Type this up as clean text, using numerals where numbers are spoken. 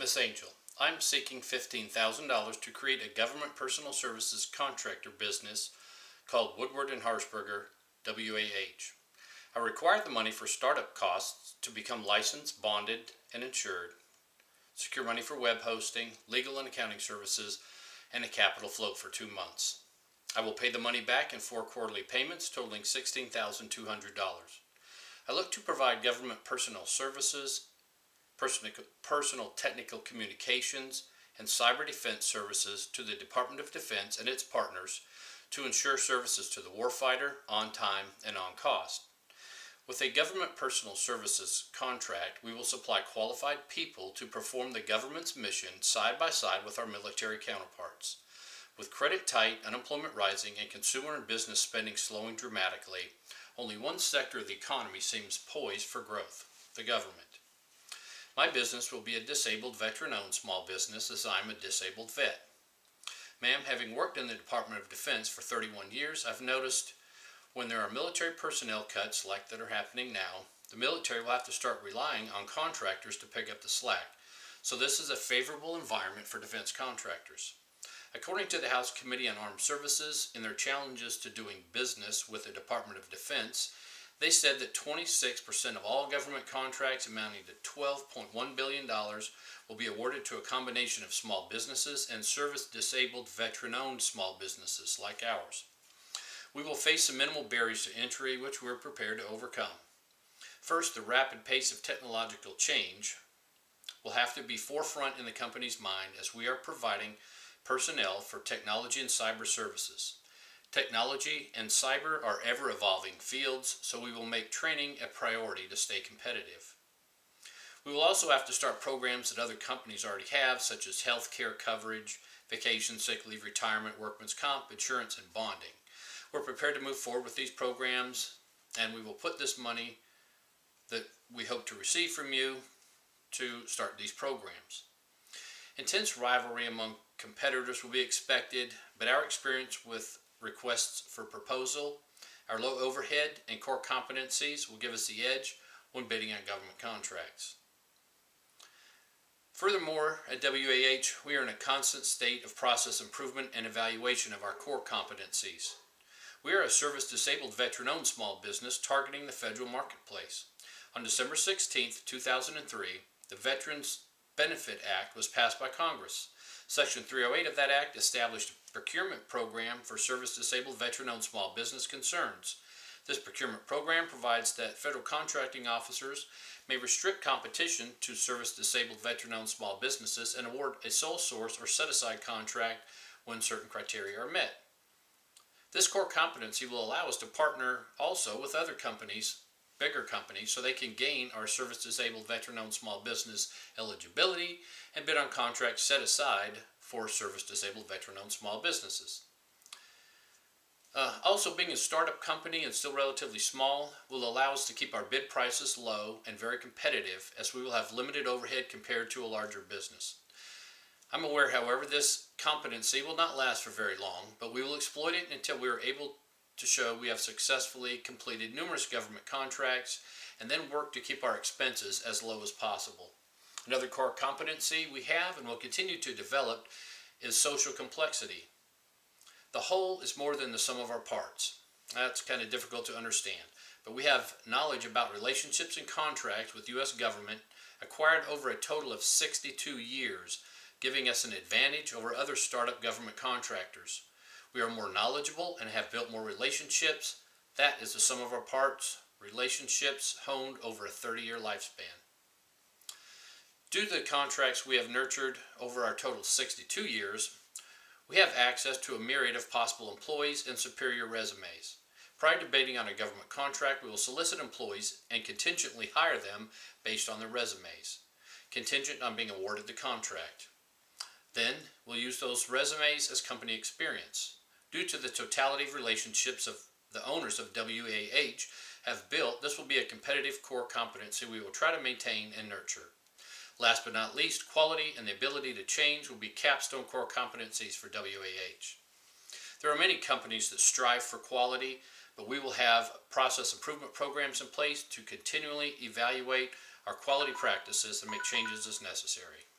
Ms. Angel, I'm seeking $15,000 to create a government personal services contractor business called Woodward and Harshberger, WAH. I require the money for startup costs to become licensed, bonded, and insured, secure money for web hosting, legal and accounting services, and a capital float for 2 months. I will pay the money back in 4 quarterly payments totaling $16,200. I look to provide government personnel services, personal technical communications, and cyber defense services to the Department of Defense and its partners to ensure services to the warfighter on time and on cost. With a government personal services contract, we will supply qualified people to perform the government's mission side by side with our military counterparts. With credit tight, unemployment rising, and consumer and business spending slowing dramatically, only one sector of the economy seems poised for growth: the government. My business will be a disabled veteran-owned small business, as I'm a disabled vet. Ma'am, having worked in the Department of Defense for 31 years, I've noticed when there are military personnel cuts like that are happening now, the military will have to start relying on contractors to pick up the slack. So this is a favorable environment for defense contractors. According to the House Committee on Armed Services, in their challenges to doing business with the Department of Defense, they said that 26% of all government contracts amounting to $12.1 billion will be awarded to a combination of small businesses and service-disabled veteran-owned small businesses like ours. We will face some minimal barriers to entry, which we're prepared to overcome. First, the rapid pace of technological change will have to be forefront in the company's mind as we are providing personnel for technology and cyber services. Technology and cyber are ever-evolving fields, so we will make training a priority to stay competitive. We will also have to start programs that other companies already have, such as health care coverage, vacation, sick leave, retirement, workman's comp, insurance, and bonding. We're prepared to move forward with these programs, and we will put this money that we hope to receive from you to start these programs. Intense rivalry among competitors will be expected, but our experience with requests for proposal, our low overhead, and core competencies will give us the edge when bidding on government contracts. Furthermore, at WAH, we are in a constant state of process improvement and evaluation of our core competencies. We are a service-disabled veteran-owned small business targeting the federal marketplace. On December 16, 2003, the Veterans Benefit Act was passed by Congress. Section 308 of that act established a procurement program for service-disabled veteran-owned small business concerns. This procurement program provides that federal contracting officers may restrict competition to service-disabled veteran-owned small businesses and award a sole source or set-aside contract when certain criteria are met. This core competency will allow us to partner also with other companies, bigger companies, so they can gain our service-disabled veteran-owned small business eligibility and bid on contracts set aside for service-disabled veteran-owned small businesses. Also, being a startup company and still relatively small will allow us to keep our bid prices low and very competitive, as we will have limited overhead compared to a larger business. I'm aware, however, this competency will not last for very long, but we will exploit it until we are able to show we have successfully completed numerous government contracts and then work to keep our expenses as low as possible. Another core competency we have and will continue to develop is social complexity. The whole is more than the sum of our parts. That's kind of difficult to understand, but we have knowledge about relationships and contracts with U.S. government acquired over a total of 62 years, giving us an advantage over other startup government contractors. We are more knowledgeable and have built more relationships. That is the sum of our parts, relationships honed over a 30-year lifespan. Due to the contracts we have nurtured over our total 62 years, we have access to a myriad of possible employees and superior resumes. Prior to bidding on a government contract, we will solicit employees and contingently hire them based on their resumes, contingent on being awarded the contract. Then, we'll use those resumes as company experience. Due to the totality of relationships of the owners of WAH have built, this will be a competitive core competency we will try to maintain and nurture. Last but not least, quality and the ability to change will be capstone core competencies for WAH. There are many companies that strive for quality, but we will have process improvement programs in place to continually evaluate our quality practices and make changes as necessary.